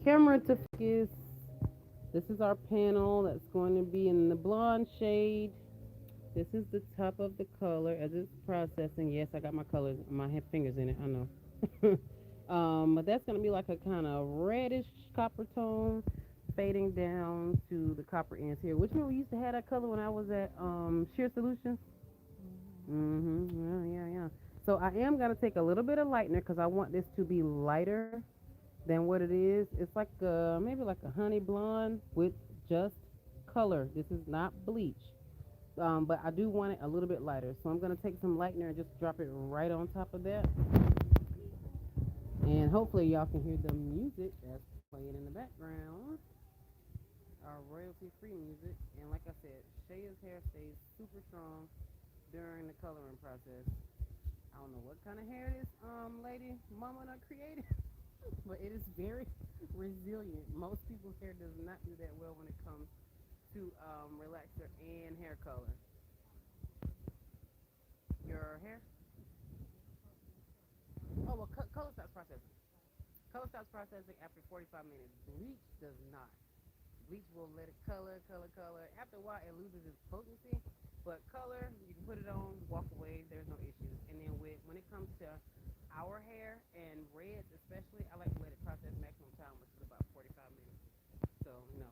camera to focus. This is our panel that's going to be in the blonde shade. This is the top of the color as it's processing. Yes, I got my colors, my fingers in it. I know. But that's gonna be like a kind of reddish copper tone, fading down to the copper ends here. Which one we used to have that color when I was at Sheer Solutions? Yeah. So I am gonna take a little bit of lightener because I want this to be lighter than what it is. It's like maybe like a honey blonde with just color. This is not bleach. But I do want it a little bit lighter. So I'm gonna take some lightener and just drop it right on top of that. And hopefully y'all can hear the music that's playing in the background. Our royalty free music. And like I said, Shaya's hair stays super strong during the coloring process. I don't know what kind of hair this lady mama done created, but it is very resilient. Most people's hair does not do that well when it comes to relaxer and hair color. Your hair? Oh well, color stops processing. Color stops processing after 45 minutes. Bleach does not. Bleach will let it color. After a while, it loses its potency. But color, you can put it on, walk away. There's no issues. And then when it comes to our hair and reds especially, I like to let it process maximum time, which is about 45 minutes. So no,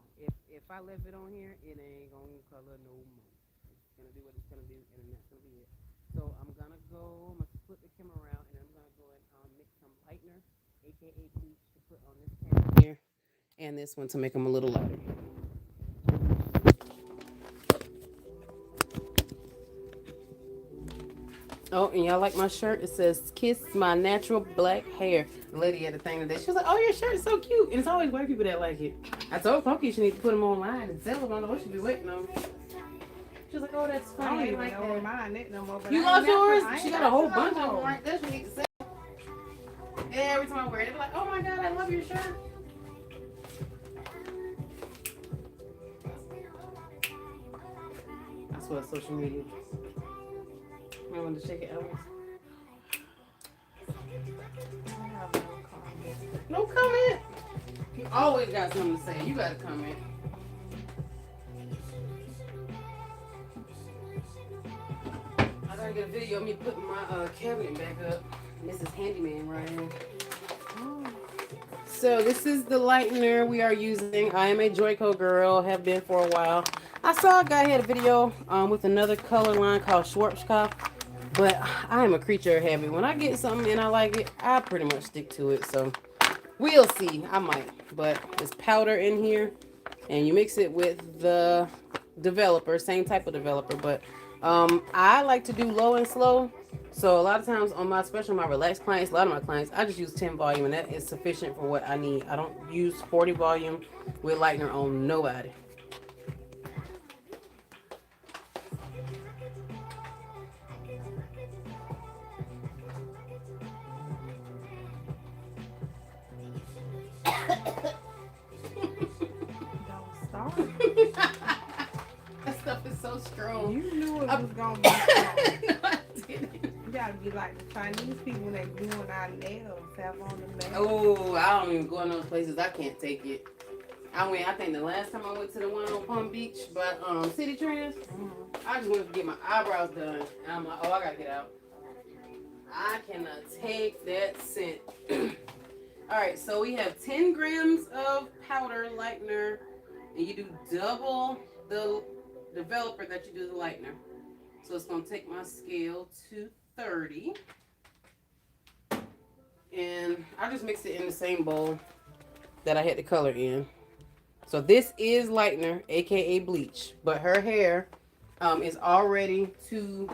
if I left it on here, it ain't gonna color no more. It's gonna do what it's gonna do, and then that's gonna be it. So I'm gonna go. I'm gonna flip the camera around, and I'm gonna go and mix some lightener, aka bleach, to put on this panel here, and this one to make them a little lighter. Oh, and y'all like my shirt? It says "Kiss my natural black hair." The lady had a thing today. She was like, "Oh, your shirt is so cute," and it's always white people that like it. I told Pokey she need to put them online and sell them. I don't know what she be waiting on. She was like, "Oh, that's I don't funny. I even like know where that." mine is no more. But You I ain't lost never, yours? I She ain't got a got whole to no bunch of them more. right there. She needs to sell. Every time I wear it, they be like, "Oh my god, I love your shirt." I swear, social media. I want to shake it, Elvis. I have no comment. No comment. You always got something to say. You got to comment. I gotta get a video of me putting my cabinet back up. This is handyman right here. So this is the lightener we are using. I am a Joico girl, have been for a while. I saw a guy had a video with another color line called Schwarzkopf, but I am a creature of habit. When I get something and I like it, I pretty much stick to it. So we'll see. I might, but it's powder in here, and you mix it with the developer, same type of developer, but I like to do low and slow. So a lot of times on my, especially my relaxed clients, a lot of my clients, I just use 10 volume, and that is sufficient for what I need. I don't use 40 volume with lightener on nobody. Don't start. That stuff is so strong. You knew it was gonna be strong. No, I didn't. You gotta be like the Chinese people when they doing our nails, have on the nails. Oh, I don't even go in those places. I can't take it. I think the last time I went to the one on Palm Beach, but City Trends, I just wanted to get my eyebrows done. And I'm like, oh, I gotta get out. I cannot take that scent. All right, so we have 10 grams of powder lightener, and you do double the developer that you do the lightener. So it's gonna take my scale to 30. And I just mix it in the same bowl that I had the color in. So this is lightener, aka bleach, but her hair is already to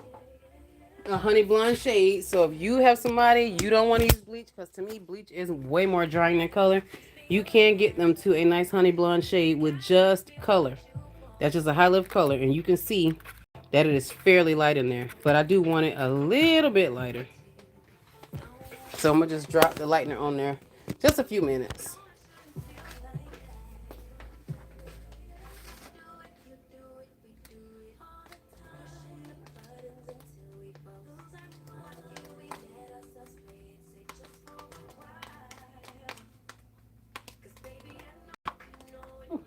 a honey blonde shade. So if you have somebody you don't want to use bleach, because to me bleach is way more drying than color, you can get them to a nice honey blonde shade with just color. That's just a high lift color, and you can see that it is fairly light in there. But I do want it a little bit lighter. So I'm gonna just drop the lightener on there just a few minutes.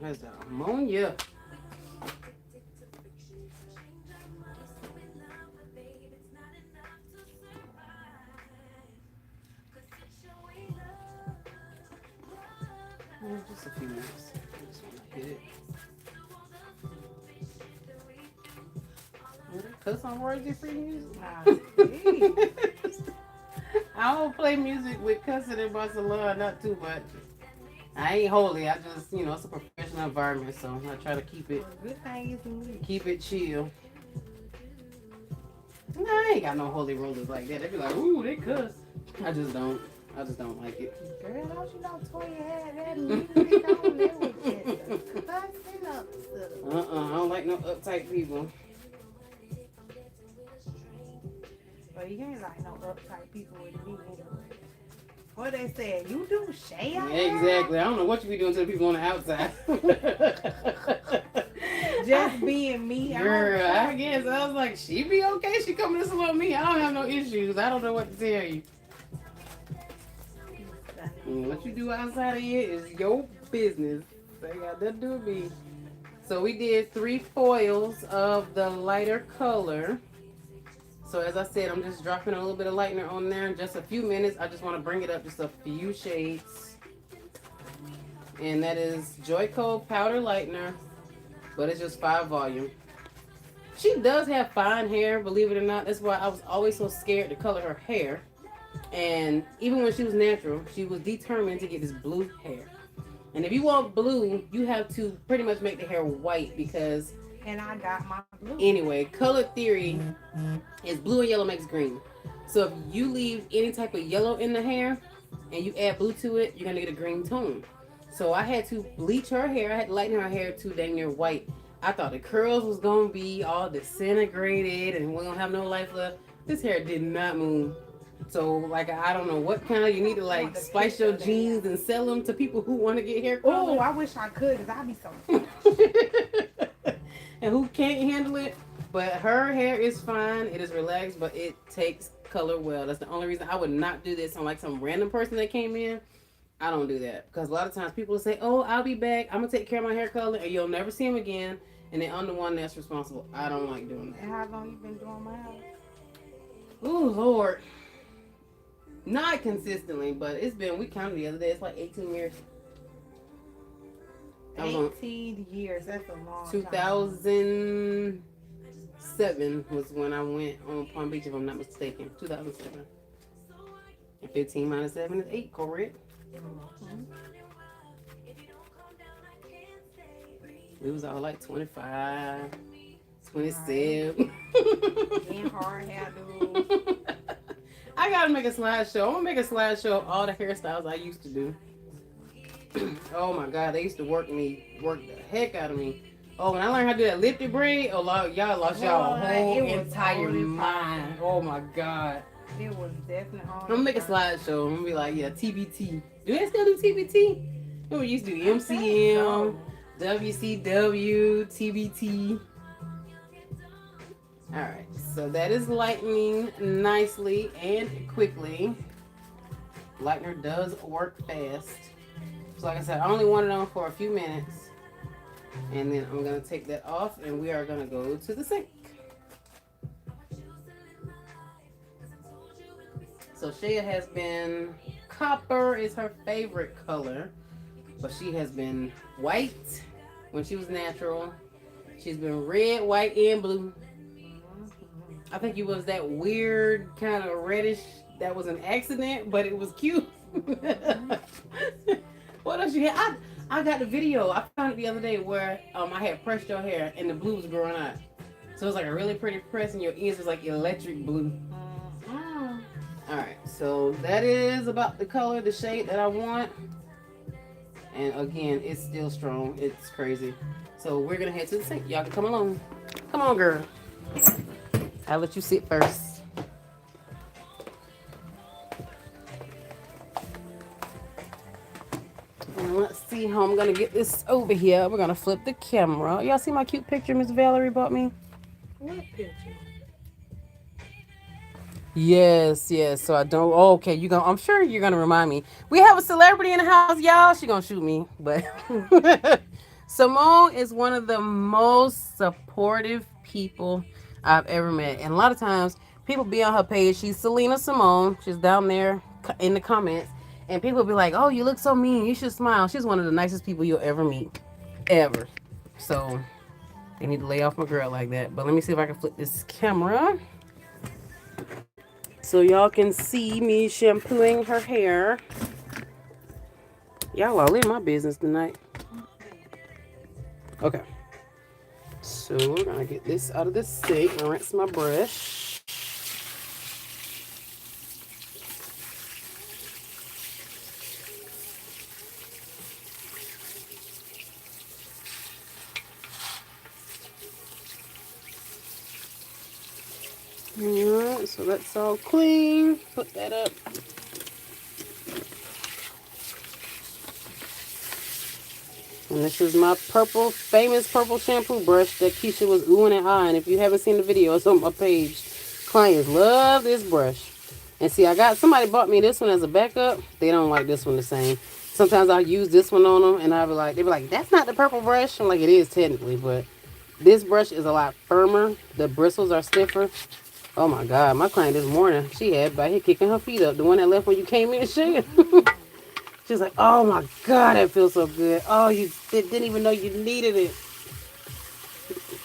Has that ammonia. Just a few minutes. I just want to hit it. Cut some royalty free music. I don't play music with cussing in Barcelona, not too much. I ain't holy. I just, it's a professional environment, so I try to Good thing is me. keep it chill. Nah, I ain't got no holy rollers like that. They be like, ooh, they cuss. I just don't. I just don't like it. Girl, don't you know Toya had that music on there with that cussing up stuff? I don't like no uptight people. But you ain't like no uptight people with me anyway. What they said, you do shade? Yeah, exactly. I don't know what you be doing to the people on the outside. Just being me. Girl, I guess. I was like, she be okay. She coming to salute me. I don't have no issues. I don't know what to tell you. What you do outside of here is your business. They got nothing to do with me. So we did 3 foils of the lighter color. So as I said, I'm just dropping a little bit of lightener on there in just a few minutes. I just want to bring it up just a few shades. And that is Joico Powder Lightener, but it's just 5 volume. She does have fine hair, believe it or not. That's why I was always so scared to color her hair. And even when she was natural, she was determined to get this blue hair. And if you want blue, you have to pretty much make the hair white because... And I got my blue. Anyway, color theory is blue and yellow makes green. So if you leave any type of yellow in the hair and you add blue to it, you're going to get a green tone. So I had to bleach her hair. I had to lighten her hair to dang near white. I thought the curls was going to be all disintegrated and we don't have no life left. This hair did not move. So, like, I don't know what kind of, you need to, like, splice your jeans and sell them to people who want to get hair color. Oh, I wish I could because I'd be so... And who can't handle it. But her hair is fine. It is relaxed, but it takes color well. That's the only reason I would not do this on like some random person that came in. I don't do that. Because a lot of times people will say, oh, I'll be back. I'm going to take care of my hair color. And you'll never see him again. And then I'm the one that's responsible. I don't like doing that. And how long you been doing my hair? Oh, Lord. Not consistently, but it's been, we counted the other day. It's like 18 years. 18 years. That's a long time. 2007 was when I went on Palm Beach, if I'm not mistaken. 2007. And 15 minus 7 is 8, correct? Mm-hmm. We was all like 25, 27. And hard hairdo. I gotta make a slideshow. I'm gonna make a slideshow of all the hairstyles I used to do. Oh my God, they used to work the heck out of me. Oh, when I learned how to do that lifted braid, oh Lord, y'all lost y'all whole entire mind. Oh my God. It was definitely hard. I'm gonna make a slideshow. I'm gonna be like, yeah, TBT. Do they still do TBT? We used to do MCM, WCW, TBT. Alright, so that is lightening nicely and quickly. Lightener does work fast. So like I said, I only want it on for a few minutes. And then I'm going to take that off and we are going to go to the sink. So Shea has been, copper is her favorite color. But she has been white when she was natural. She's been red, white, and blue. I think it was that weird kind of reddish that was an accident, but it was cute. What else you had? I got the video. I found it the other day where I had pressed your hair and the blue was growing out. So it was like a really pretty press and your ears was like electric blue. Alright, so that is about the color, the shade that I want. And again, it's still strong. It's crazy. So we're going to head to the sink. Y'all can come along. Come on, girl. I'll let you sit first. And let's see how I'm going to get this over here. We're going to flip the camera. Y'all see my cute picture Miss Valerie bought me? What picture? Yes, yes. So I don't. Oh, okay, I'm sure you're gonna remind me. We have a celebrity in the house, y'all. She gonna shoot me, but Simone is one of the most supportive people I've ever met. And a lot of times people be on her page. She's Selena Simone. She's down there in the comments. And people be like, oh, you look so mean. You should smile. She's one of the nicest people you'll ever meet. Ever. So they need to lay off my girl like that. But let me see if I can flip this camera so y'all can see me shampooing her hair. Y'all all in my business tonight. Okay. So we're gonna get this out of the sink and rinse my brush. Alright, so that's all clean. Put that up. And this is my famous purple shampoo brush that Keisha was oohing and eyeing. If you haven't seen the video, it's on my page. Clients love this brush. And see, I got somebody bought me this one as a backup. They don't like this one the same. Sometimes I'll use this one on them, and they be like, that's not the purple brush. I'm like, it is technically, but this brush is a lot firmer. The bristles are stiffer. Oh my God, my client this morning, she had by here kicking her feet up. The one that left when you came in, she. She's like, oh my God, that feels so good. Oh, you didn't even know you needed it.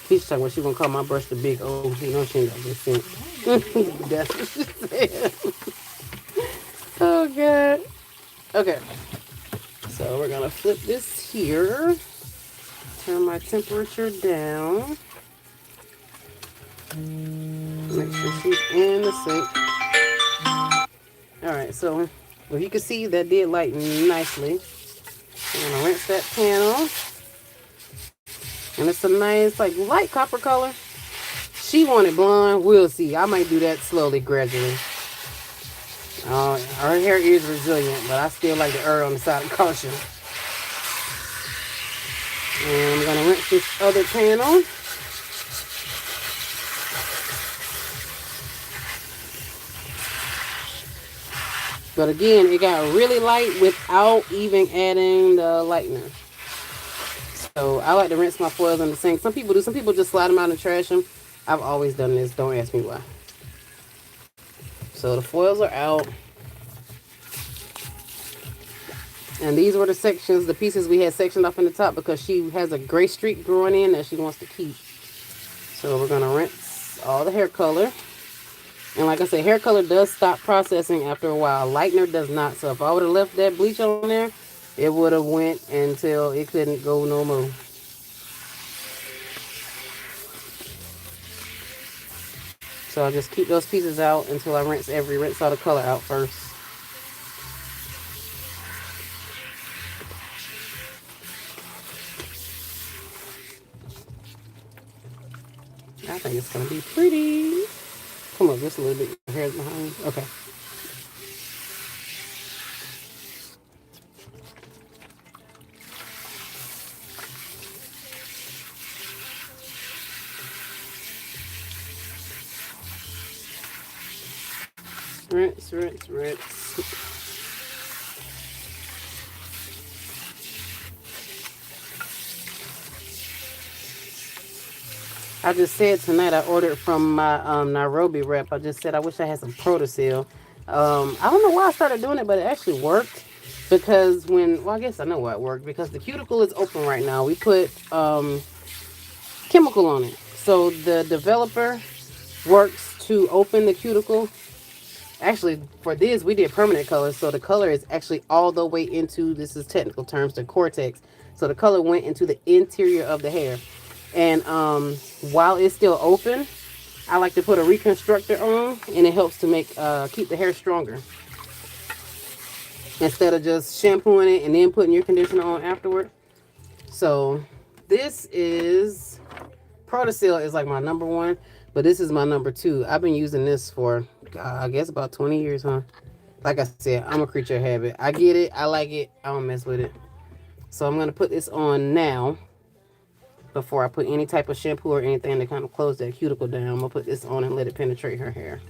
She's talking about she gonna call my brush the big O. You know she ain't got this thing. That's what she said. Oh God. Okay. So we're gonna flip this here. Turn my temperature down. Make sure she's in the sink. Alright, so if you can see that did light nicely. I'm gonna rinse that panel. And it's a nice, like, light copper color. She wanted blonde. We'll see. I might do that slowly, gradually. Her hair is resilient, but I still like to err on the side of caution. And I'm going to rinse this other panel. But again, it got really light without even adding the lightener. So I like to rinse my foils in the sink. Some people do. Some people just slide them out and trash them. I've always done this. Don't ask me why. So the foils are out. And these were the sections, the pieces we had sectioned off in the top because she has a gray streak growing in that she wants to keep. So we're going to rinse all the hair color. And like I said, hair color does stop processing after a while. Lightener does not. So if I would have left that bleach on there, it would have went until it couldn't go no more. So I'll just keep those pieces out until I rinse all the color out first. I think it's going to be pretty. Come on, just a little bit. Your hair's behind. Okay. Rinse, rinse, rinse. I just said tonight I ordered from my Nairobi rep. I just said I wish I had some Protosil. I don't know why I started doing it, but it actually worked. Because I guess I know why it worked. Because the cuticle is open right now. We put chemical on it. So the developer works to open the cuticle. Actually, for this, we did permanent color. So the color is actually all the way into, this is technical terms, the cortex. So the color went into the interior of the hair. And while it's still open, I like to put a reconstructor on, and it helps to keep the hair stronger. Instead of just shampooing it and then putting your conditioner on afterward. So this is, Protosil is like my number one, but this is my number two. I've been using this for, I guess about 20 years, huh? Like I said, I'm a creature of habit. I get it. I like it. I don't mess with it. So I'm going to put this on now. Before I put any type of shampoo or anything to kind of close that cuticle down, I'm going to put this on and let it penetrate her hair.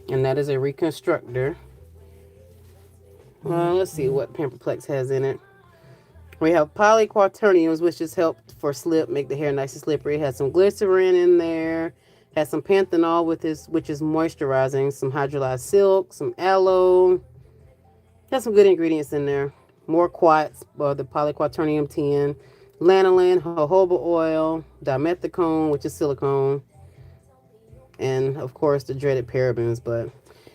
And that is a reconstructor. Let's see what Pamperplex has in it. We have polyquaterniums, which just help for slip, make the hair nice and slippery. It has some glycerin in there. Has some panthenol with this, which is moisturizing. Some hydrolyzed silk, some aloe. Has some good ingredients in there. More quartz, the polyquaternium 10, lanolin, jojoba oil, dimethicone, which is silicone, and of course the dreaded parabens. But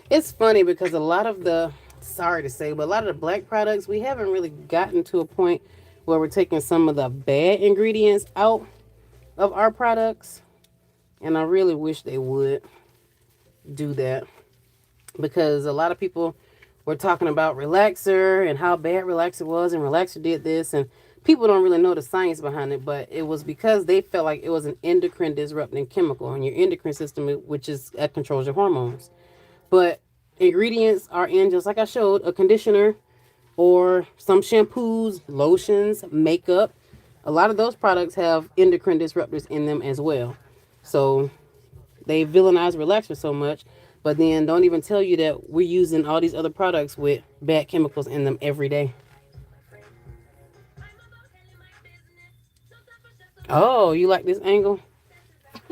it's funny because a lot of the, sorry to say, but a lot of the black products, we haven't really gotten to a point where we're taking some of the bad ingredients out of our products. And I really wish they would do that because a lot of people were talking about relaxer and how bad relaxer was, and relaxer did this, and people don't really know the science behind it, but it was because they felt like it was an endocrine disrupting chemical in your endocrine system, which is that controls your hormones. But ingredients are in, just like I showed, a conditioner or some shampoos, lotions, makeup. A lot of those products have endocrine disruptors in them as well. So they villainize relaxer so much, but then don't even tell you that we're using all these other products with bad chemicals in them every day. Oh, you like this angle?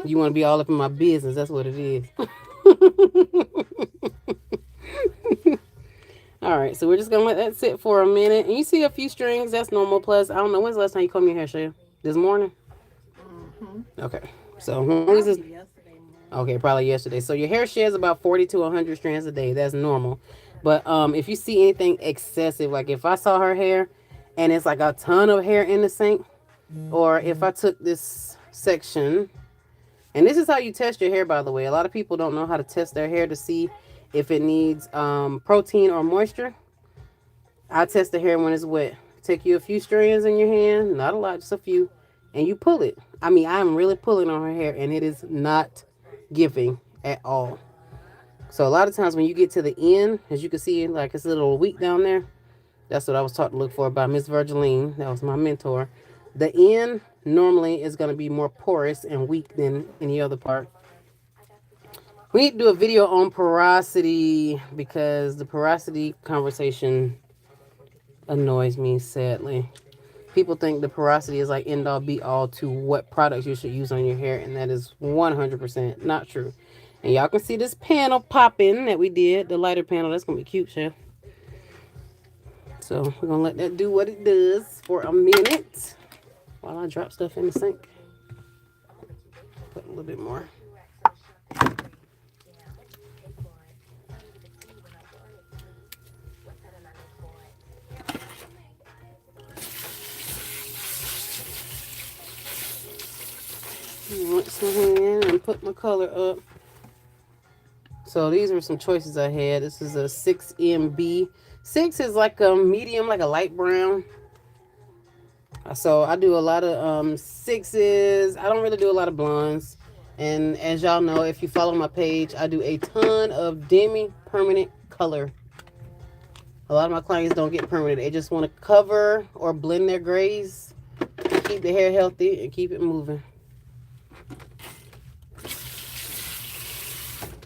You want to be all up in my business. That's what it is. All right, so we're just going to let that sit for a minute. And you see a few strings. That's normal. Plus, I don't know. When's the last time you combed your hair, Shaya? This morning? Okay. So, when was this? Okay, probably yesterday. So, your hair sheds about 40 to 100 strands a day. That's normal. But if you see anything excessive, like if I saw her hair and it's like a ton of hair in the sink, or if I took this section, and this is how you test your hair, by the way. A lot of people don't know how to test their hair to see if it needs protein or moisture. I test the hair when it's wet. Take you a few strands in your hand, not a lot, just a few, and you pull it. I mean, I'm really pulling on her hair, and it is not giving at all. So a lot of times when you get to the end, as you can see, like it's a little weak down there. That's what I was taught to look for by Miss Virgiline. That was my mentor. The end normally is going to be more porous and weak than any other part. We need to do a video on porosity because the porosity conversation annoys me, sadly. People think the porosity is like end all be all to what products you should use on your hair, and that is 100% not true. And y'all can see this panel popping that we did, the lighter panel. That's going to be cute, Chef. So we're going to let that do what it does for a minute while I drop stuff in the sink. Put a little bit more. Rinse my hand and put my color up. So these are some choices I had. This is a 6MB. 6 is like a medium, like a light brown. So I do a lot of 6s. I don't really do a lot of blondes. And as y'all know, if you follow my page, I do a ton of demi-permanent color. A lot of my clients don't get permanent. They just want to cover or blend their grays, keep the hair healthy, and keep it moving.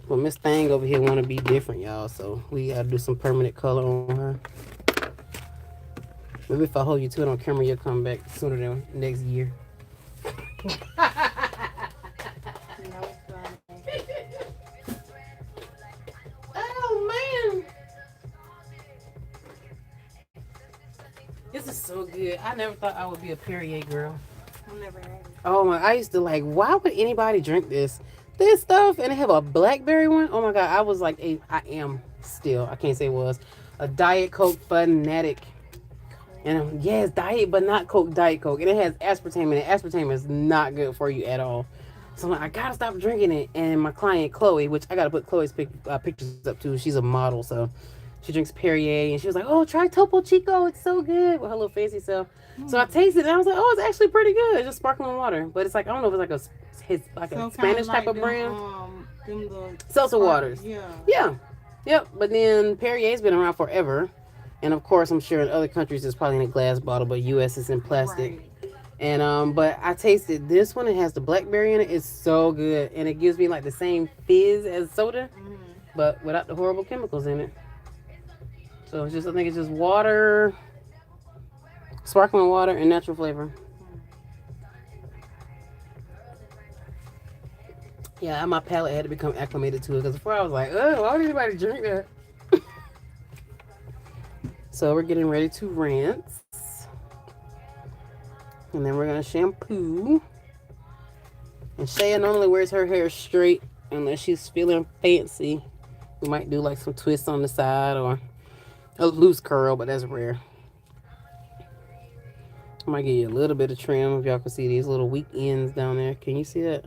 But Miss Thang over here want to be different, y'all. So we got to do some permanent color on her. Maybe if I hold you to it on camera, you'll come back sooner than next year. Oh, man. This is so good. I never thought I would be a Perrier girl. I never had it. Oh, my. I used to like, why would anybody drink this stuff? And they have a blackberry one. Oh, my God. I was like, I am still, I can't say was, a Diet Coke fanatic. And yes, diet, but not Coke, Diet Coke. And it has aspartame in it. Aspartame is not good for you at all. So I'm like, I gotta stop drinking it. And my client, Chloe, which I gotta put Chloe's pictures up too. She's a model, so she drinks Perrier. And she was like, oh, try Topo Chico. It's so good with her little fancy self. So I tasted it and I was like, oh, it's actually pretty good. It's just sparkling water. But it's like, I don't know if it's like a Spanish type of brand. Seltzer waters. Yeah. Yep. But then Perrier's been around forever. And of course, I'm sure in other countries it's probably in a glass bottle, but US is in plastic. Right. And but I tasted this one. It has the blackberry in it. It's so good, and it gives me like the same fizz as soda, but without the horrible chemicals in it. So it's just, I think it's just water, sparkling water, and natural flavor. Yeah, my palate had to become acclimated to it because before I was like, oh, why would anybody drink that? So we're getting ready to rinse. And then we're going to shampoo. And Shaya normally wears her hair straight unless she's feeling fancy. We might do like some twists on the side or a loose curl, but that's rare. I might give you a little bit of trim if y'all can see these little weak ends down there. Can you see that?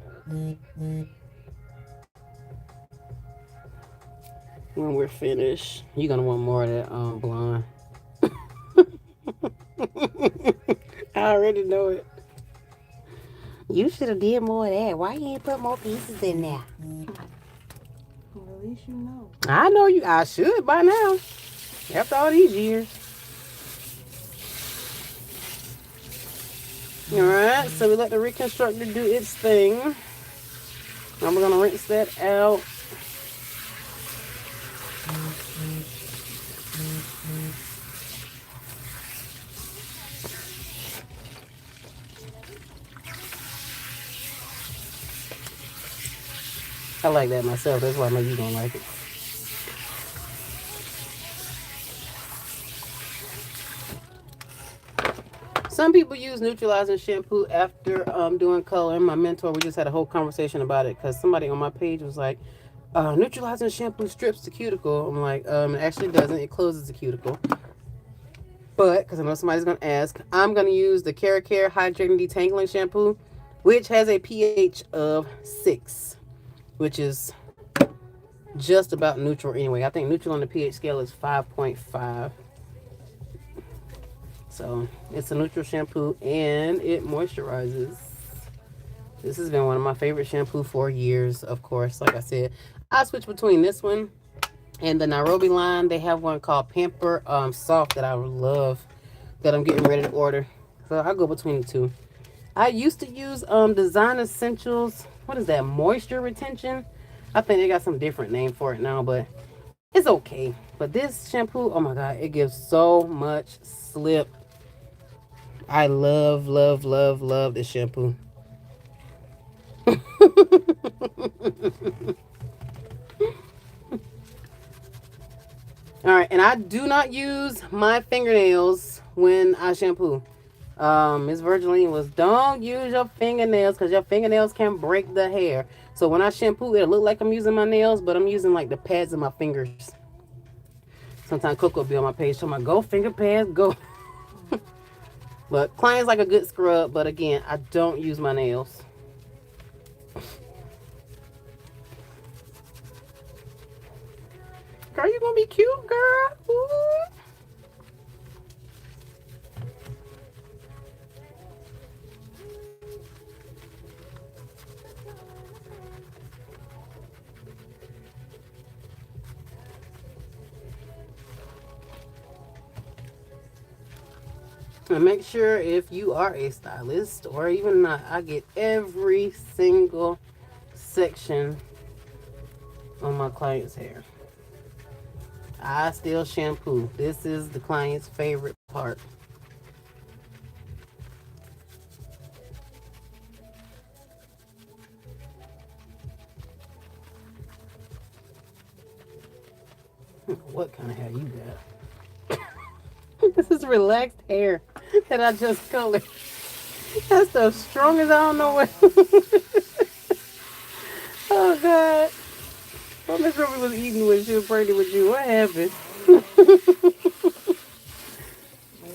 When we're finished, you're gonna want more of that blonde. I already know it. You should have did more of that. Why you ain't put more pieces in there? Well, at least you know. I know you. I should by now. After all these years. Alright, so we let the reconstructor do its thing. Now we're going to rinse that out. I like that myself. That's why I know you're going to like it. Some people use neutralizing shampoo after doing color. My mentor, we just had a whole conversation about it because somebody on my page was like, neutralizing shampoo strips the cuticle. I'm like, it actually doesn't. It closes the cuticle. But, because I know somebody's going to ask, I'm going to use the Care Hydrating Detangling Shampoo, which has a pH of 6, which is just about neutral anyway. I think neutral on the pH scale is 5.5. So it's a neutral shampoo and it moisturizes. This has been one of my favorite shampoo for years, of course. Like I said, I switch between this one and the Nairobi line. They have one called Pamper Soft that I love, that I'm getting ready to order. So I go between the two. I used to use Design Essentials. What is that? Moisture retention. I think they got some different name for it now, but it's okay. But this shampoo, oh my god, it gives so much slip. I love, love, love, love this shampoo. Alright, and I do not use my fingernails when I shampoo. Miss Virgiline was, don't use your fingernails because your fingernails can break the hair. So when I shampoo, it'll look like I'm using my nails, but I'm using like the pads of my fingers. Sometimes Coco will be on my page talking about, go finger pads, go. But clients like a good scrub, but again, I don't use my nails. Girl, you gonna be cute, girl. Ooh. And make sure if you are a stylist or even not, I get every single section on my client's hair. I still shampoo. This is the client's favorite part. What kind of hair you got? This is relaxed hair that I just colored. That's the strongest, I don't know what. Oh God. What Miss Ruby was eating when she was pregnant with you? What happened?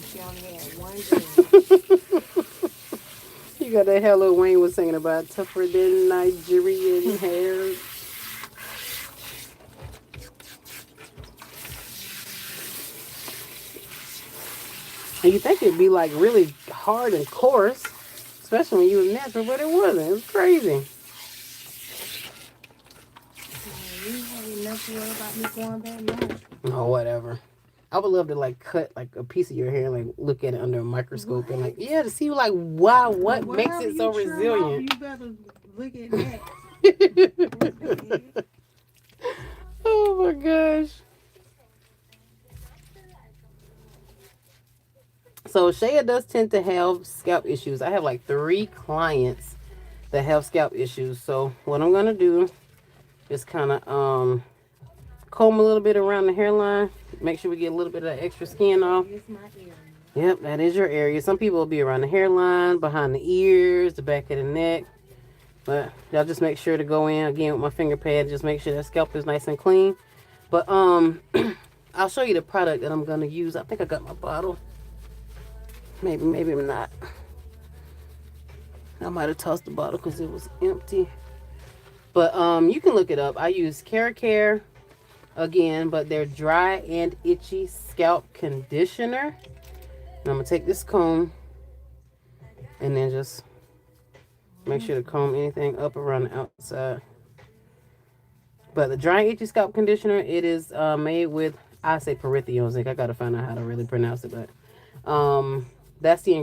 She only had one drink. You got that Hello Wayne was singing about, tougher than Nigerian hair. And you think it'd be like really hard and coarse, especially when you was natural, but it wasn't. It was crazy. You ain't enough to worry about me going back now. Oh, whatever. I would love to like cut like a piece of your hair and like look at it under a microscope and like, yeah, to see like wow, what makes it so resilient. You better look at that. Oh my gosh. So Shea does tend to have scalp issues. I have like 3 clients that have scalp issues. So what I'm gonna do is kind of comb a little bit around the hairline. Make sure we get a little bit of that extra skin off. It's my area. Yep, that is your area. Some people will be around the hairline, behind the ears, the back of the neck. But y'all just make sure to go in again with my finger pad. Just make sure that scalp is nice and clean. But I'll show you the product that I'm gonna use. I think I got my bottle. Maybe I'm not. I might have tossed the bottle because it was empty. But you can look it up. I use Care again, but they're dry and itchy scalp conditioner. And I'm gonna take this comb and then just make sure to comb anything up around the outside. But the dry itchy scalp conditioner, it is made with, I say Perithion zinc. I gotta find out how to really pronounce it, but that's the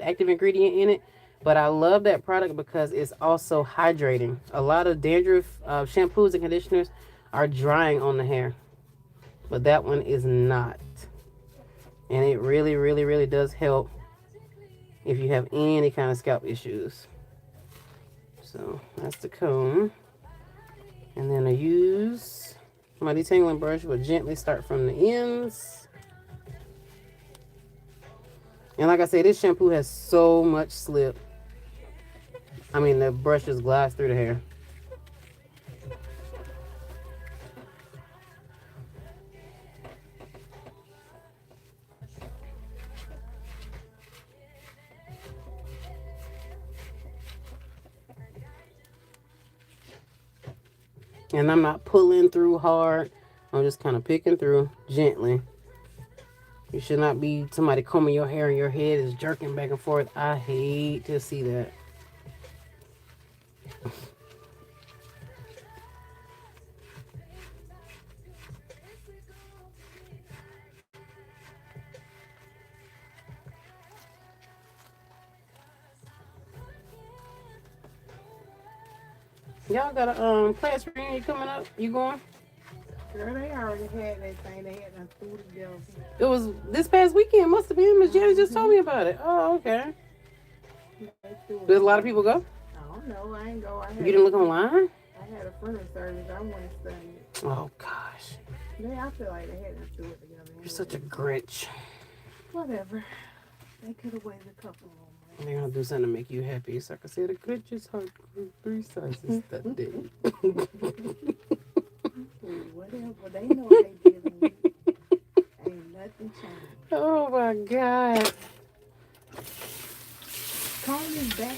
active ingredient in it. But I love that product because it's also hydrating. A lot of dandruff shampoos and conditioners are drying on the hair, but that one is not. And it really, really, really does help if you have any kind of scalp issues. So that's the comb. And then I use my detangling brush, but gently start from the ends. And like I said, this shampoo has so much slip. I mean, the brush just glides through the hair. And I'm not pulling through hard. I'm just kind of picking through gently. You should not be somebody combing your hair and your head is jerking back and forth. I hate to see that. Y'all got a class reunion coming up? You going? Girl, they already had that thing. They had them food together. It was this past weekend. Must have been. Miss Jenny just told me about it. Oh, okay. Did a lot of people go? I don't know. I ain't go. You didn't look online? I had a friend service. I went and studied. Oh, gosh. I feel like they had them do it together. You're such a Grinch. Whatever. They could have waited a couple more. They're going to do something to make you happy. So I can say the Grinch's heart grew 3 sizes that day. Whatever. They know what they giving you. Ain't nothing changed. Oh, my God.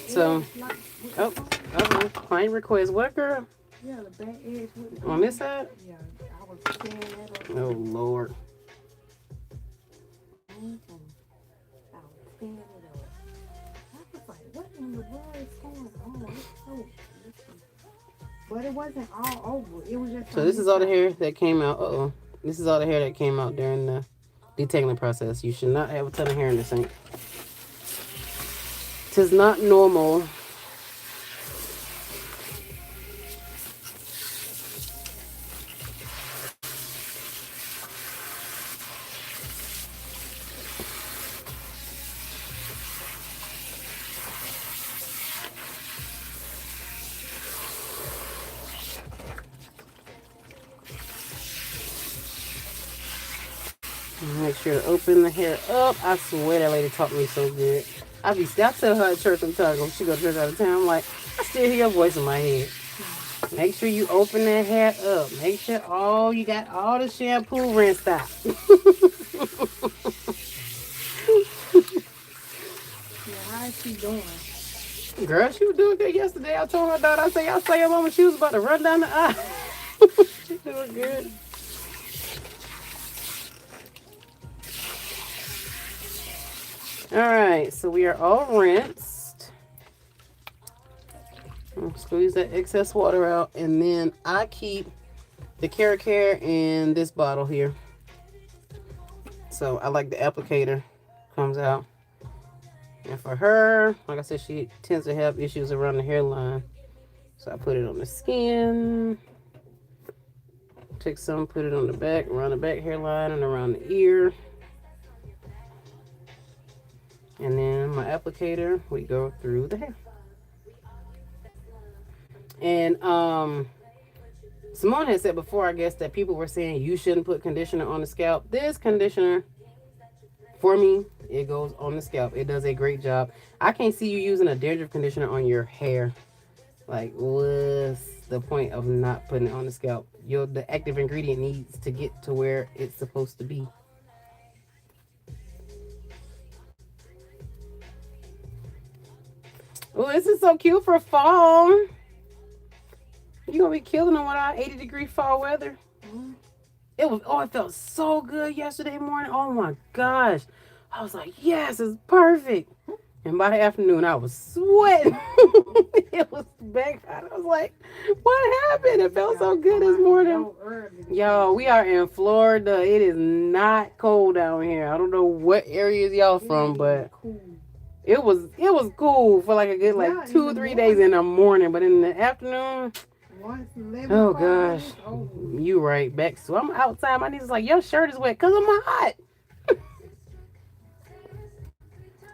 So, client request. What, girl? Yeah, the back edge. On this side? Yeah, I was scanning that up. Oh, Lord. I was scanning it up. I was like, what in the world is going on? But it wasn't all over. It was just. So this is all the hair that came out. Uh-oh. This is all the hair that came out during the detangling process. You should not have a ton of hair in the sink. It is not normal. Make sure to open the hair up. I swear that lady taught me so good. I tell her at church sometimes when she go to church out of town, I'm like, I still hear your voice in my head. Make sure you open that hair up. Make sure you got all the shampoo rinsed out. How is she doing? Girl, she was doing good yesterday. I told her daughter, I said, y'all saw your mama, she was about to run down the aisle. She's doing good. Alright, so we are all rinsed. Squeeze that excess water out, and then I keep the Care in this bottle here. So I like the applicator, comes out. And for her, like I said, she tends to have issues around the hairline. So I put it on the skin. Take some, put it on the back, around the back hairline and around the ear. And then my applicator, we go through the hair. And Simone had said before, I guess, that people were saying you shouldn't put conditioner on the scalp. This conditioner, for me, it goes on the scalp. It does a great job. I can't see you using a dandruff conditioner on your hair. Like, what's the point of not putting it on the scalp? The active ingredient needs to get to where it's supposed to be. Oh, this is so cute for fall. You're gonna be killing them with our 80-degree fall weather. It felt so good yesterday morning. Oh my gosh. I was like, yes, it's perfect. And by the afternoon, I was sweating. It was back. I was like, what happened? It felt so good this morning. Y'all, we are in Florida. It is not cold down here. I don't know what areas y'all from, but it was cool for like a good 2 or 3 days in the morning. But in the afternoon, oh gosh, you right back. So I'm outside. My niece is like, your shirt is wet because I'm hot.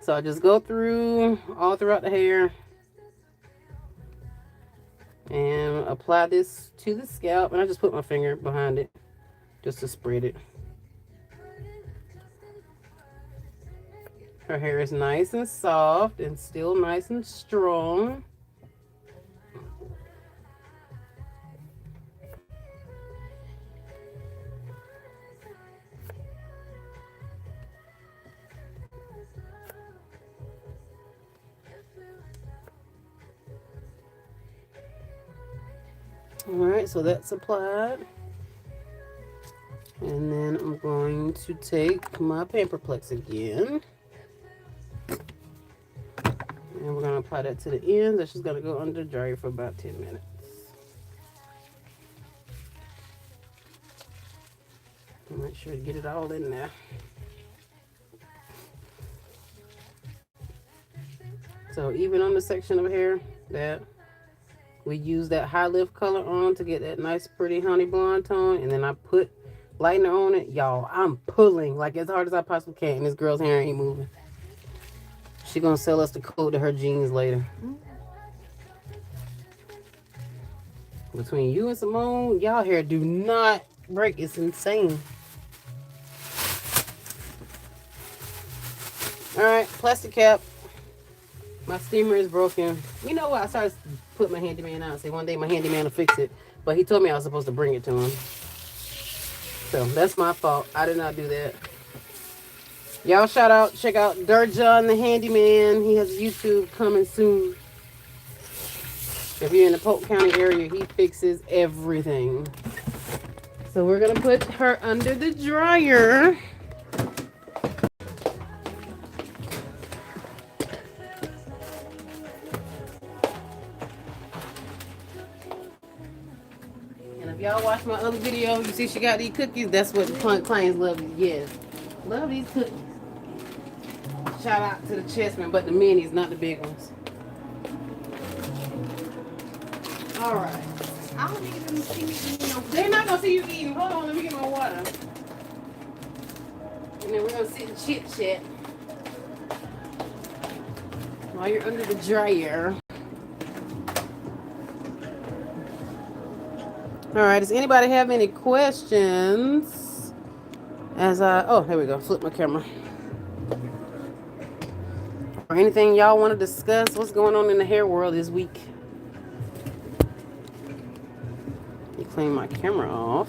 So I just go through all throughout the hair and apply this to the scalp. And I just put my finger behind it just to spread it. Her hair is nice and soft and still nice and strong. Alright, so that's applied. And then I'm going to take my Pamperplex again. And we're going to apply that to the ends. That's just going to go under the dryer for about 10 minutes. Make sure to get it all in there. So even on the section of hair that we use that high lift color on to get that nice pretty honey blonde tone, and then I put lightener on it, y'all, I'm pulling like as hard as I possibly can, and this girl's hair ain't moving. She gonna sell us the code to her jeans later. Between you and Simone, y'all hair do not break. It's insane. Alright, plastic cap. My steamer is broken. You know what? I started to put my handyman out and say one day my handyman will fix it. But he told me I was supposed to bring it to him. So that's my fault. I did not do that. Y'all check out Dirt John the Handyman. He has YouTube coming soon. If you're in the Polk County area, he fixes everything. So we're going to put her under the dryer. And if y'all watch my other video, you see she got these cookies. That's what the clients love. Yes. Love these cookies. Shout out to the chessmen, but the minis, not the big ones. All right. I don't need them to see me eating. They're not going to see you eating. Hold on, let me get my water. And then we're going to sit and chit chat while you're under the dryer. All right. Does anybody have any questions? Oh, there we go. Flip my camera. Or anything y'all want to discuss? What's going on in the hair world this week? You clean my camera off.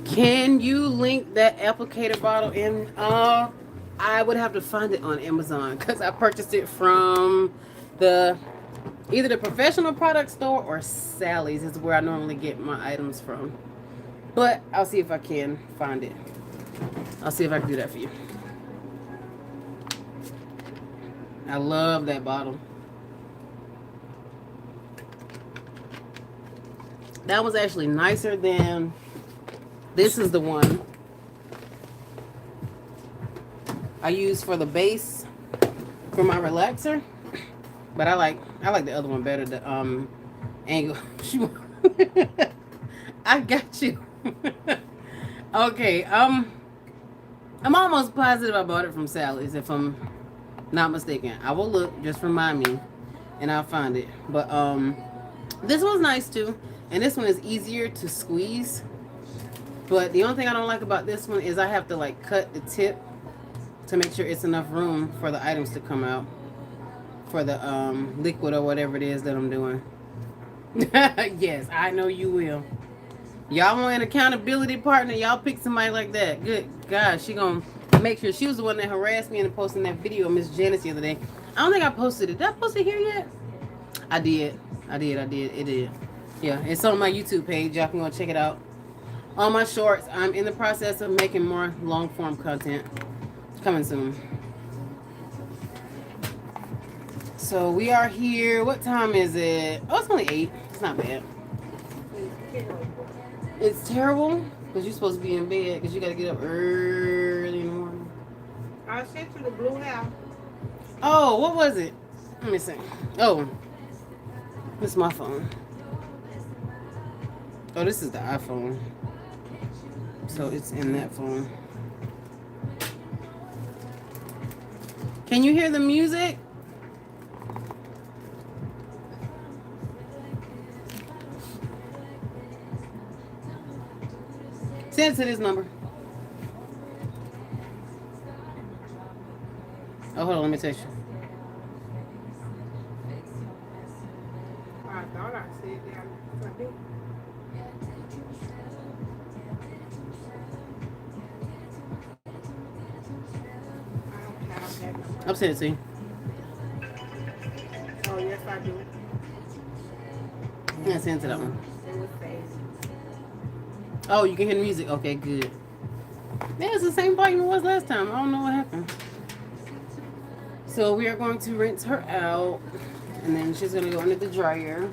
Can you link that applicator bottle in? I would have to find it on Amazon because I purchased it from either the professional product store or Sally's is where I normally get my items from. But I'll see if I can find it. I'll see if I can do that for you. I love that bottle. That was actually nicer than this is the one I use for the base for my relaxer. But I like the other one better, the angle. I got you. Okay, I'm almost positive I bought it from Sally's, if I'm not mistaken. I will look, just remind me, and I'll find it. But this one's nice too, and this one is easier to squeeze. But the only thing I don't like about this one is I have to like cut the tip to make sure it's enough room for the items to come out for the liquid or whatever it is that I'm doing. Yes, I know you will. Y'all want an accountability partner? Y'all pick somebody like that. Good God, she gonna make sure. She was the one that harassed me into posting that video of Miss Janice the other day. I don't think I posted it. Did I post it here yet? I did. It did. Yeah, it's on my YouTube page. Y'all can go check it out. On my shorts, I'm in the process of making more long form content. Coming soon. So we are here. What time is it? Oh, it's only 8. It's not bad. It's terrible because you're supposed to be in bed because you got to get up early in the morning. I sent you the blue house. Oh, what was it? Let me see. Oh, this is my phone. Oh, this is the iPhone. So it's in that phone. Can you hear the music? Send it to this number. Oh, hold on, let me text you. I thought I said that. I think. I don't have that number. I'm sending it to you. Oh, yes, I do. Yeah, send it to that one. It was fast. Oh, you can hear the music. Okay, good. Yeah, it's the same volume it was last time. I don't know what happened. So we are going to rinse her out, and then she's going to go under the dryer.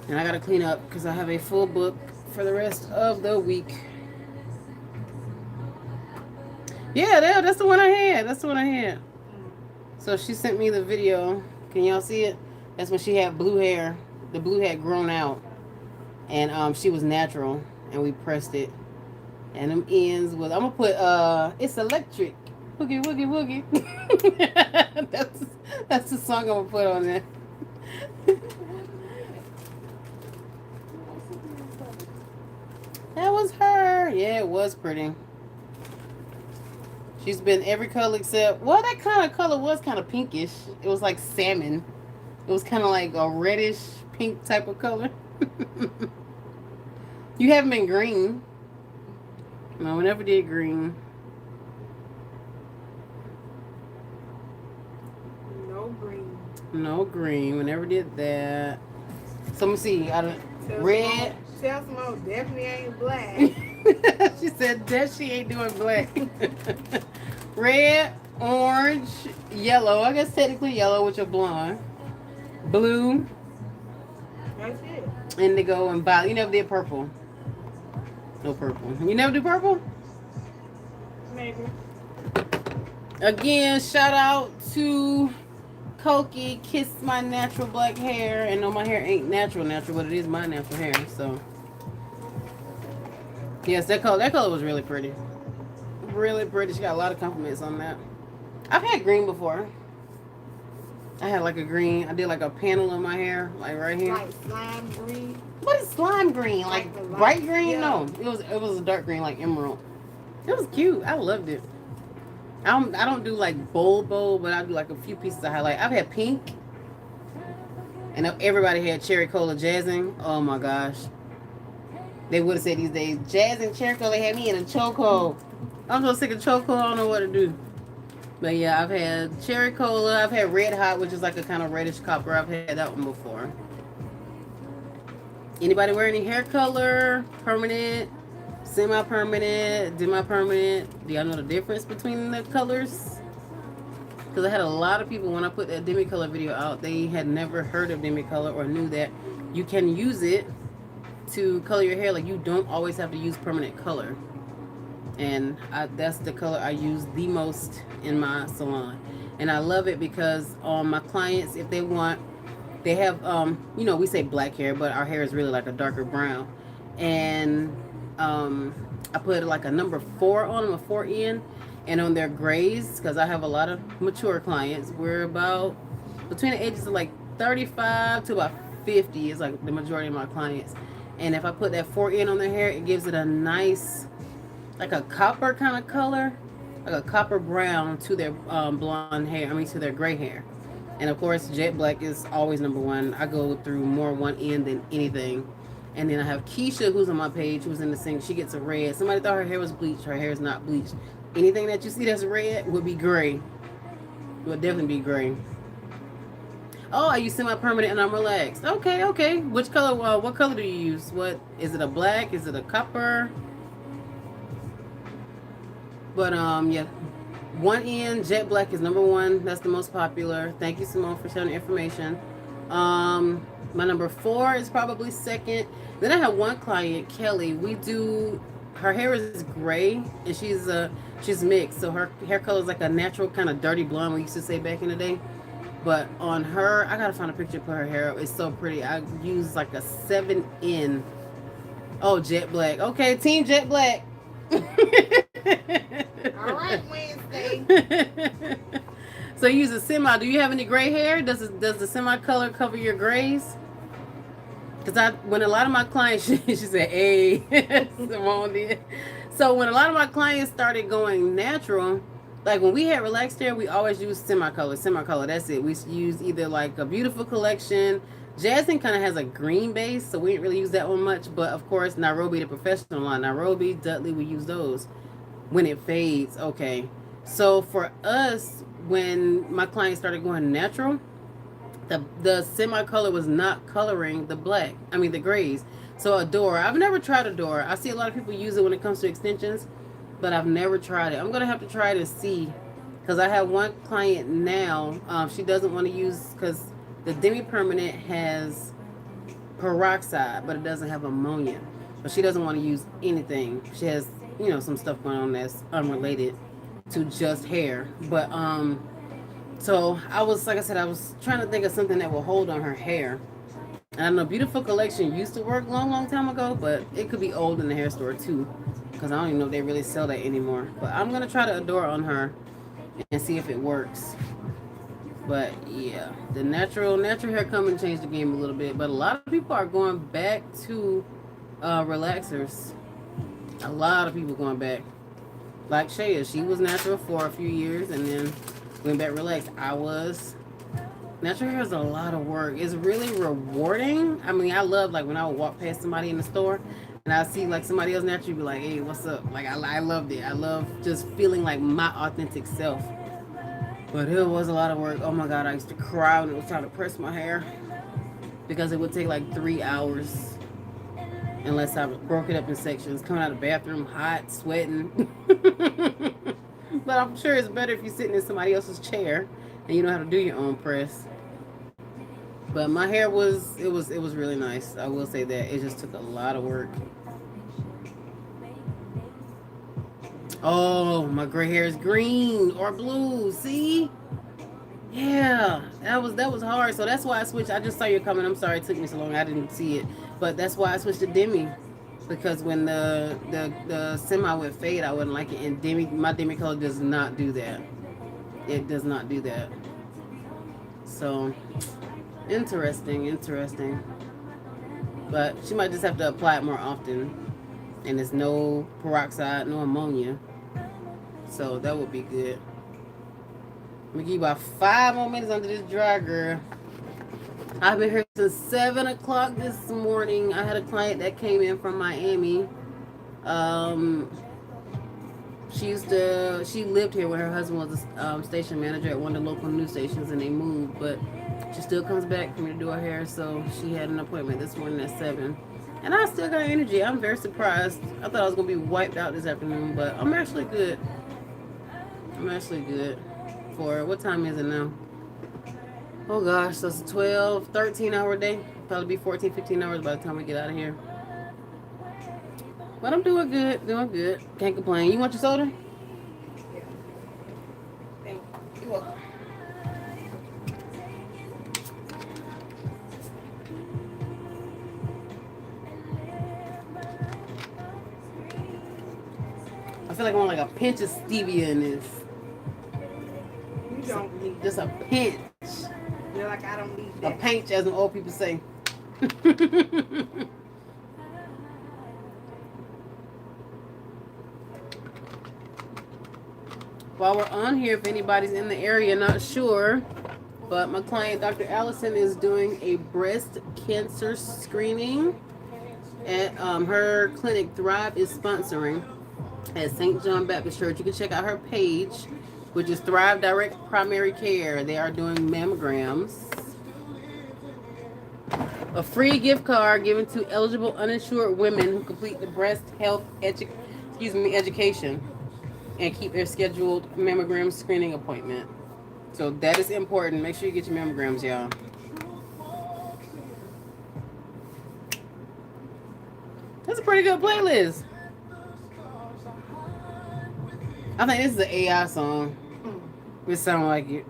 And I got to clean up because I have a full book for the rest of the week. Yeah, that's the one I had. So she sent me the video. Can y'all see it? That's when she had blue hair. The blue had grown out. And she was natural. And we pressed it. And them ends was, I'm going to put, it's electric. Woogie, woogie, woogie. that's the song I'm going to put on there. That was her. Yeah, it was pretty. She's been every color except, well, that kind of color was kind of pinkish. It was like salmon. It was kind of like a reddish pink type of color. You haven't been green. No, we never did green. No green. We never did that. So let me see. Red. Tell Simone definitely ain't black. She said that she ain't doing black. Red, orange, yellow. I guess technically yellow with your blonde. Blue. That's it. Indigo and violet. You never did purple. No purple. You never do purple? Maybe. Again, shout out to Koki. Kiss my natural black hair. And no, my hair ain't natural, but it is my natural hair. So, yes, that color was really pretty. Really pretty. She got a lot of compliments on that. I've had green before. I had like a green. I did like a panel in my hair, like right here. Like slime green. What is slime green? Like bright green? Yeah. No, it was a dark green, like emerald. It was cute. I loved it. I don't do like bold, but I do like a few pieces of highlight. I've had pink, and everybody had cherry cola jazzing. Oh my gosh, they would have said these days jazz and cherry cola had me in a chokehold. I'm so sick of chokehold. I don't know what to do. But yeah, I've had cherry cola. I've had red hot, which is like a kind of reddish copper. I've had that one before. Anybody wear any hair color? Permanent, semi-permanent, demi-permanent? Do y'all know the difference between the colors? Because I had a lot of people, when I put that demi-color video out, they had never heard of demi-color or knew that you can use it to color your hair. Like, you don't always have to use permanent color. And that's the color I use the most in my salon. And I love it because my clients, if they want, they have, we say black hair, but our hair is really like a darker brown. And I put like a number 4 on them, a 4 in, and on their grays, because I have a lot of mature clients. We're about between the ages of like 35 to about 50 is like the majority of my clients. And if I put that 4 in on their hair, it gives it a nice, like a copper kind of color, like a copper brown to their blonde hair. I mean, to their gray hair. And of course, jet black is always number one. I go through more one end than anything. And then I have Keisha, who's on my page, who's in the sink. She gets a red. Somebody thought her hair was bleached. Her hair is not bleached. Anything that you see that's red would be gray. Would definitely be gray. Oh, I use semi-permanent and I'm relaxed. Okay, okay. Which color? What color do you use? What is it? A black? Is it a copper? But yeah, one in jet black is number one. That's the most popular. Thank you, Simone, for sharing the information. My number 4 is probably second. Then I have one client, Kelly. We do. Her hair is gray, and she's mixed, so her hair color is like a natural kind of dirty blonde we used to say back in the day. But on her, I gotta find a picture to put her hair up. It's so pretty. I use like a 7 in. Oh, jet black. Okay, team jet black. All right, Wednesday. So you use a semi. Do you have any gray hair? Does the semi color cover your grays? Because when a lot of my clients, she said, "Hey, Simone did." So when a lot of my clients started going natural, like when we had relaxed hair, we always use semi-color. Semi-color. That's it. We use either like a beautiful collection. Jasmine kind of has a green base, so we didn't really use that one much. But of course, Nairobi, the professional line, Nairobi, Dudley, we use those when it fades. Okay. So for us, when my clients started going natural, the semi color was not coloring the black. I mean the grays. So Adore, I've never tried Adore. I see a lot of people use it when it comes to extensions, but I've never tried it. I'm gonna have to try it and see, because I have one client now. She doesn't want to use, because the demi permanent has peroxide, but it doesn't have ammonia. But she doesn't want to use anything. She has some stuff going on that's unrelated to just hair. But so I was, like I said, I was trying to think of something that will hold on her hair. And I know Beautiful Collection used to work long time ago, but it could be old in the hair store too, because I don't even know if they really sell that anymore. But I'm gonna try to Adore on her and see if it works. But yeah, the natural hair coming changed the game a little bit. But a lot of people are going back to relaxers. A lot of people going back. Like Shaya, she was natural for a few years and then went back relaxed. I was. Natural hair is a lot of work. It's really rewarding. I mean, I love, like, when I would walk past somebody in the store and I see like somebody else naturally, be like, "Hey, what's up?" Like, I loved it. I love just feeling like my authentic self. But it was a lot of work. Oh my God, I used to cry when it was time to press my hair, because it would take like 3 hours unless I broke it up in sections. Coming out of the bathroom hot, sweating. But I'm sure it's better if you're sitting in somebody else's chair and you know how to do your own press. But my hair was really nice. I will say that. It just took a lot of work. Oh, my gray hair is green or blue. See? Yeah, that was hard. So that's why I switched. I just saw you coming. I'm sorry it took me so long. I didn't see it. But that's why I switched to demi. Because when the semi would fade, I wouldn't like it. And my demi color does not do that. It does not do that. So, interesting. But she might just have to apply it more often. And there's no peroxide, no ammonia. So that would be good. I'm gonna give you about 5 more minutes under this dry, girl. I've been here since 7 o'clock this morning. I had a client that came in from Miami. She lived here when her husband was a station manager at one of the local news stations, and they moved. But she still comes back for me to do her hair, so she had an appointment this morning at 7. And I still got energy. I'm very surprised. I thought I was gonna be wiped out this afternoon, but I'm actually good. For what time is it now? Oh gosh, so it's a 12, 13 hour day. Probably be 14, 15 hours by the time we get out of here. But I'm doing good. Can't complain. You want your soda? Yeah. Thank you. You're welcome. feel like I want like a pinch of stevia in this. You don't need Just a pinch. You're like, I don't need A that. pinch, as the old people say. While we're on here, if anybody's in the area, not sure, but my client, Dr. Allison, is doing a breast cancer screening at her clinic. Thrive is sponsoring at St. John Baptist Church. You can check out her page, which is Thrive Direct Primary Care. They are doing mammograms. A free gift card given to eligible uninsured women who complete the breast health education and keep their scheduled mammogram screening appointment. So that is important. Make sure you get your mammograms, y'all. That's a pretty good playlist. I think this is an AI song. It sounds like it.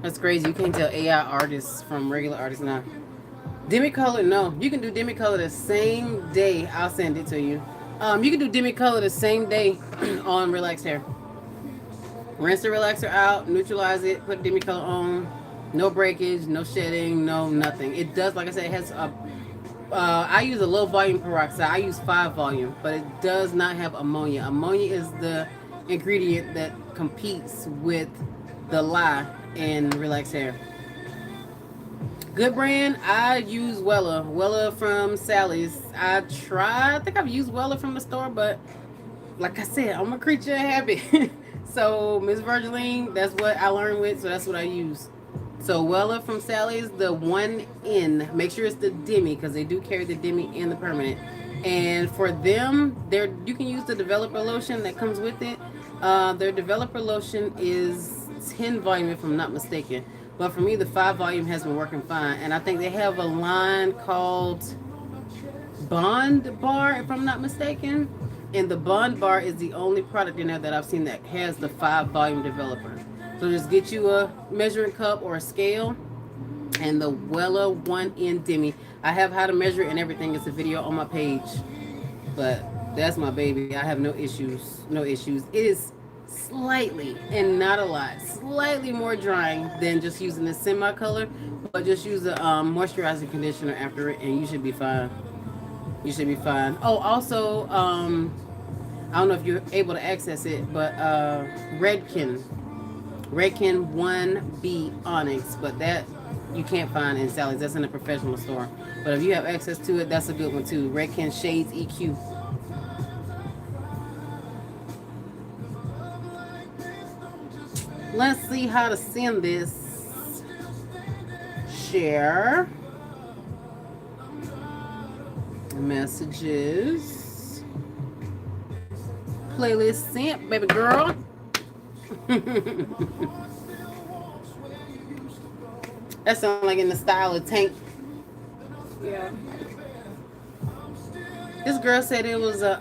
That's crazy. You can't tell AI artists from regular artists now. Demi-color, no. You can do demi-color the same day. I'll send it to you. You can do demi-color the same day on relaxed hair. Rinse the relaxer out, neutralize it, put demi-color on. No breakage, no shedding, no nothing. It does, like I said, it has a... I use a low volume peroxide. I use 5 volume, but it does not have ammonia. Ammonia is the ingredient that competes with the lye in relaxed hair. Good brand, I use Wella. Wella from Sally's. I think I've used Wella from the store, but like I said, I'm a creature of habit. So Miss Virgiline, that's what I learned with, so that's what I use. So Wella from Sally's, the 1N. Make sure it's the demi, because they do carry the demi and the permanent. And for them, you can use the developer lotion that comes with it. Their developer lotion is 10 volume, if I'm not mistaken. But for me, the 5 volume has been working fine. And I think they have a line called Bond Bar, if I'm not mistaken. And the Bond Bar is the only product in there that I've seen that has the 5 volume developer. So just get you a measuring cup or a scale and the Wella 1N Demi. I have how to measure it and everything. It's a video on my page. But that's my baby. I have no issues. No issues. It is slightly, and not a lot, slightly more drying than just using the semi-color, but just use a moisturizing conditioner after it and you should be fine. You should be fine. Oh, also, I don't know if you're able to access it, but Redken 1B Onyx, but that you can't find in Sally's. That's in a professional store. But if you have access to it, that's a good one too. Redken Shades EQ. Let's see how to send this. Share. Messages. Playlist sent, baby girl. That sounds like in the style of Tank. Yeah. This girl said it was a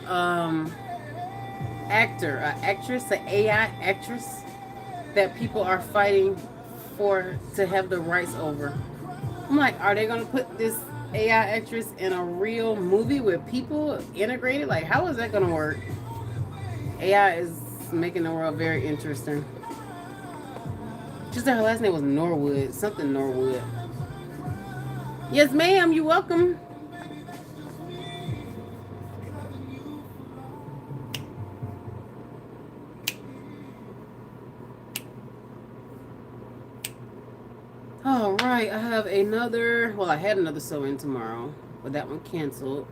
actress, an AI actress that people are fighting to have the rights over. I'm like, are they gonna put this AI actress in a real movie with people integrated? Like, how is that gonna work? AI is making the world very interesting. She said her last name was Norwood, something Norwood. Yes, ma'am, you're welcome. All right, I had another sew-in tomorrow, but that one canceled.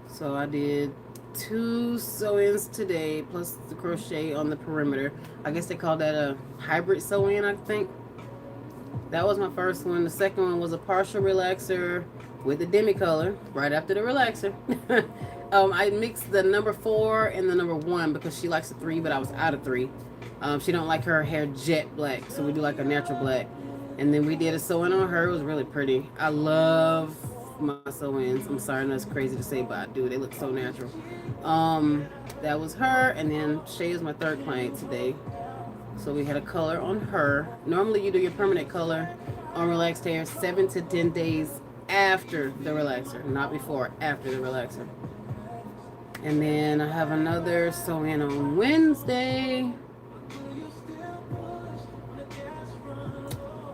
So I did 2 sew-ins today, plus the crochet on the perimeter. I guess they call that a hybrid sew-in, I think. That was my first one. The second one was a partial relaxer with the demi color right after the relaxer. I mixed the number 4 and the number 1 because she likes a 3, but I was out of 3. She don't like her hair jet black, so we do like a natural black. And then we did a sew-in on her. It was really pretty. I love my sew-ins. I'm sorry, that's crazy to say, but I do. They look so natural. That was her, and then Shay is my third client today. So we had a color on her. Normally you do your permanent color on relaxed hair 7 to 10 days after the relaxer, not before, after the relaxer. And then I have another sew-in on Wednesday.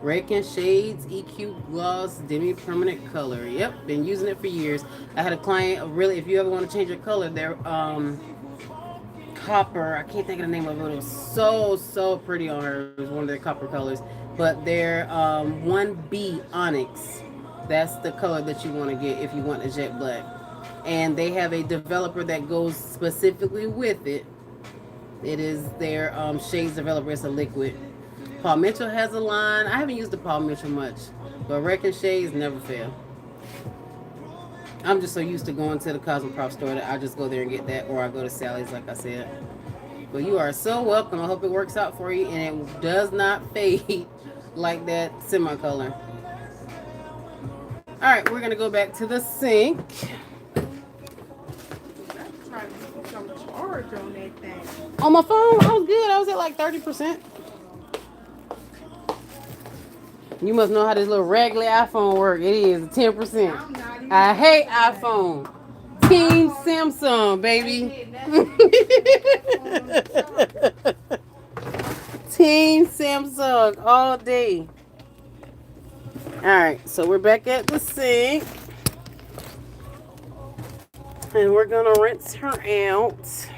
Reckon Shades EQ Gloss Demi Permanent Color. Yep, been using it for years. I had a client, really, if you ever want to change your color, they're copper. I can't think of the name of it. It was so pretty on her. It was one of their copper colors. But they're 1B Onyx. That's the color that you want to get if you want a jet black. And they have a developer that goes specifically with it. It is their Shades developer. It's a liquid. Paul Mitchell has a line. I haven't used the Paul Mitchell much, but Reckon Shades never fail. I'm just so used to going to the Cosmoprop store that I just go there and get that, or I go to Sally's, like I said. But you are so welcome. I hope it works out for you, and it does not fade like that semi-color. All right, we're gonna go back to the sink. On my phone, I was good. I was at like 30%. You must know how this little raggedy iPhone work. It is 10%. I hate iPhone. Team Samsung, baby. Team Samsung all day. Alright, so we're back at the sink. And we're going to rinse her out.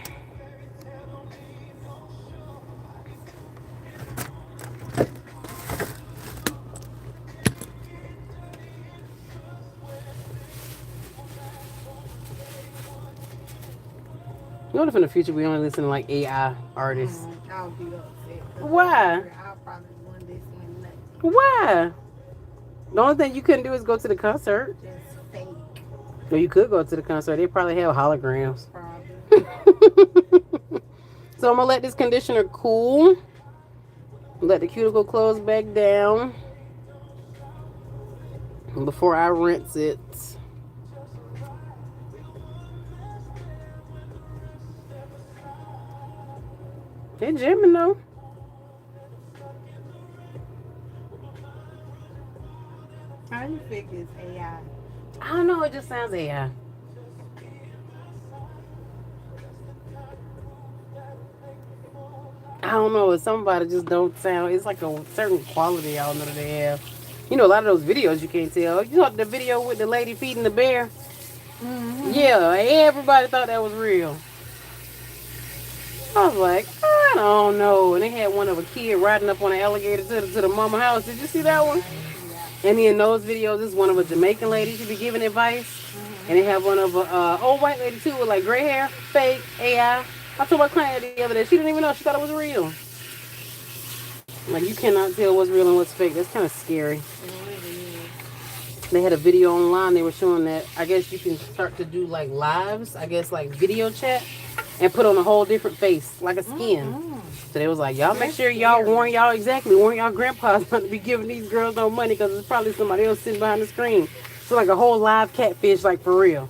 What if in the future we only listen to like AI artists? I'll be upset. Why? I'll probably one day saying nothing. Why? The only thing you couldn't do is go to the concert. Just fake. Or you could go to the concert. They probably have holograms. Probably. So I'm going to let this conditioner cool. Let the cuticle close back down before I rinse it. They're jamming though. How do you figure it's AI? I don't know. It just sounds AI. I don't know. It's somebody just don't sound. It's like a certain quality I don't know that they have. You know, a lot of those videos you can't tell. You saw the video with the lady feeding the bear? Mm-hmm. Yeah, everybody thought that was real. I was like, I don't know. And they had one of a kid riding up on an alligator to the mama house. Did you see that one? Yeah. And then in those videos, this one of a Jamaican lady. She be giving advice. Mm-hmm. And they have one of a old white lady too with like gray hair, fake, AI. I told my client the other day, she didn't even know. She thought it was real. Like, you cannot tell what's real and what's fake. That's kind of scary. They had a video online. They were showing that I guess you can start to do like lives, I guess like video chat, and put on a whole different face, like a skin. Mm-hmm. So they was like, y'all make sure y'all warn y'all grandpas not to be giving these girls no money because it's probably somebody else sitting behind the screen. So like a whole live catfish, like for real.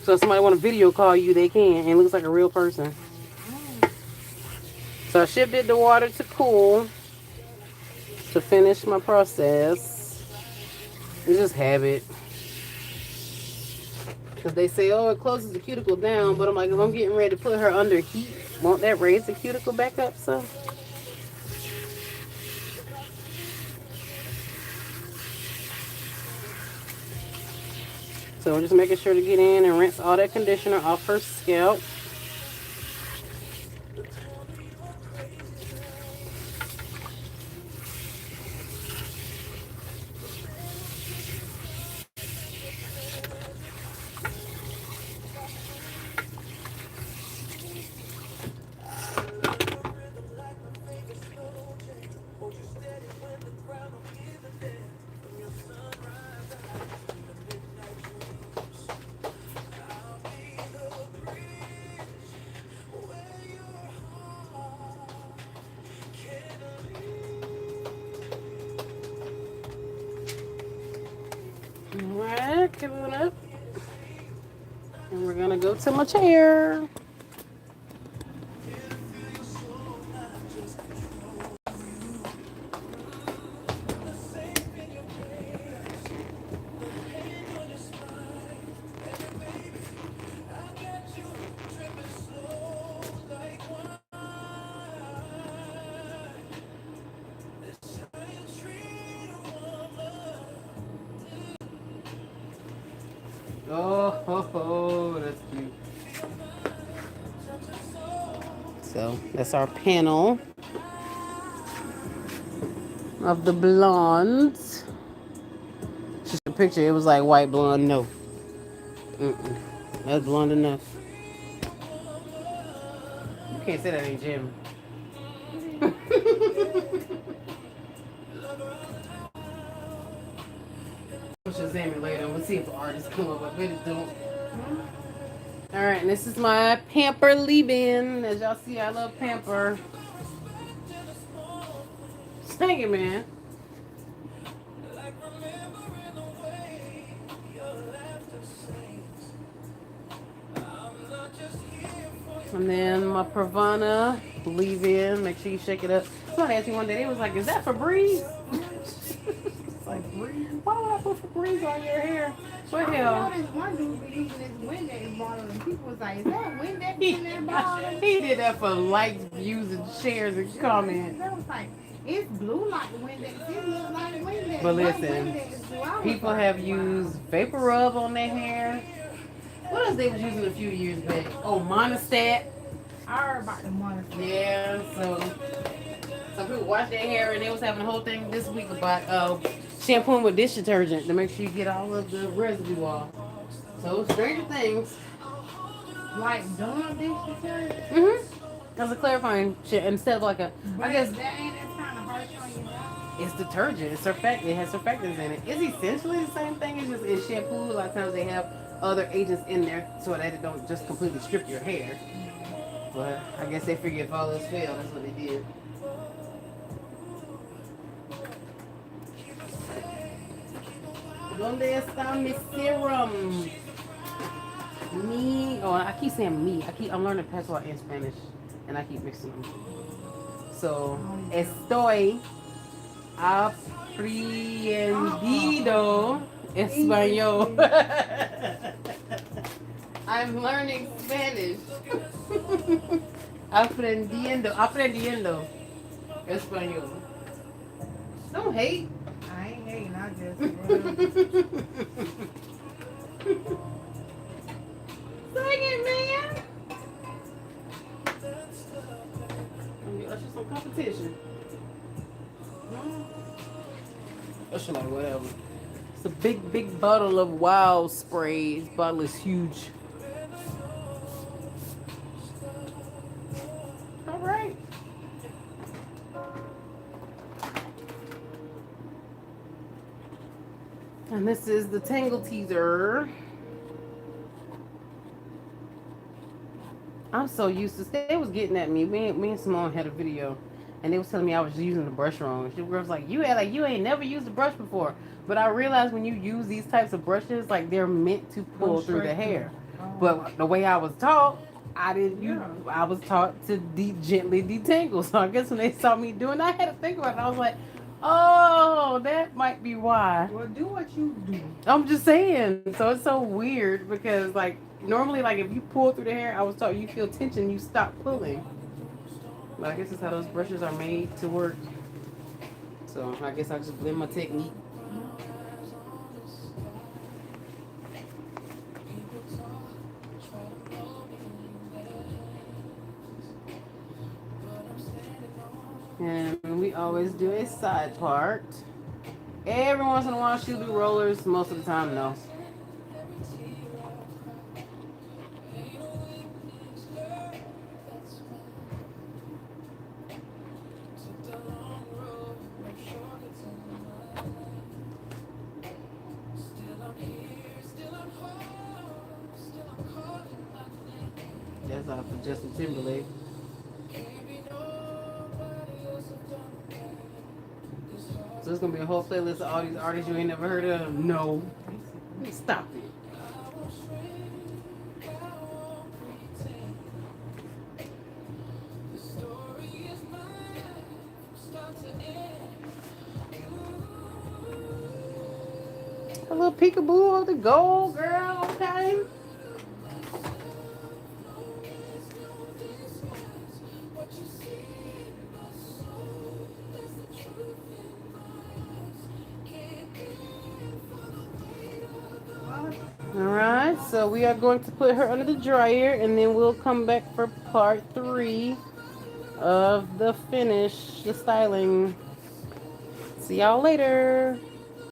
So if somebody want to video call you, they can, and it looks like a real person. So I shifted the water to cool to finish my process. It's just habit. Because they say, oh, it closes the cuticle down. But I'm like, if I'm getting ready to put her under heat, won't that raise the cuticle back up some? So we're just making sure to get in and rinse all that conditioner off her scalp. Alright, give it up. And we're gonna go to my chair. Oh, that's cute. So that's our panel of the blondes. Just a picture. It was like white blonde. No, that's blonde enough. You can't say that ain't Jim. We'll Shazam it later. We'll see if the artists come up. I bet it don't. All right, and this is my pamper leave-in. As y'all see, I love pamper. Sing it, man. And then my Pravana leave-in. Make sure you shake it up. Somebody asked me one day. They was like, "Is that Febreze?" It's like, why would I put Febreze on your hair? What I hell? noticed one dude be using this Windex bottle, and people was like, "Is that Windex in that bottle?" He did that for likes, views, and shares and comments. That was like, it's blue like Windex. It looks like Windex. But What listen, Windex do? I was people like, have wow. used vapor rub on their hair. What else they was using a few years back? Oh, Monostat. I heard about the monster. Yeah, so some people wash their hair and they was having a whole thing this week about shampooing with dish detergent to make sure you get all of the residue off. So stranger things. Like Dawn dish detergent. That's a clarifying shit instead of like a. But I guess that ain't that kind of harsh on your hair. it's detergent. It's surfactant. It has surfactants in it. It's essentially the same thing. It's just in shampoo. A lot of times they have other agents in there so that it don't just completely strip your hair. But I guess they figured if all else failed, that's what they did. ¿Dónde está mi serum? Me. Oh, I keep saying me. I'm learning patois in Spanish, and I keep mixing them. So, estoy aprendiendo español. I'm learning Spanish. aprendiendo español. Don't hate. I ain't hating. I just. Sing it, man. That's just some competition. That's like whatever. It's a big bottle of Wild Spray. This bottle is huge. All right. And this is the Tangle Teaser. I'm so used to. They was getting at me. Me and Simone had a video, and they was telling me I was using the brush wrong. She was like, "You ain't never used the brush before." But I realized when you use these types of brushes, like they're meant to pull through the hair. But the way I was taught, I didn't. I was taught to gently detangle. So I guess when they saw me doing, I had to think about it. I was like, "Oh, that might be why." Well, do what you do. I'm just saying. So it's so weird because like normally like if you pull through the hair, I was taught you feel tension, you stop pulling. But I guess that's how those brushes are made to work. So I guess I just blend my technique. And we always do a side part. Every once in a while she'll do rollers. Most of the time, no. That's off of Justin Timberlake. So it's gonna be a whole playlist of all these artists you ain't never heard of. No, stop it. A little peekaboo of the gold, girl. Okay. All right. So we are going to put her under the dryer, and then we'll come back for part 3 of the finish, the styling. See y'all later.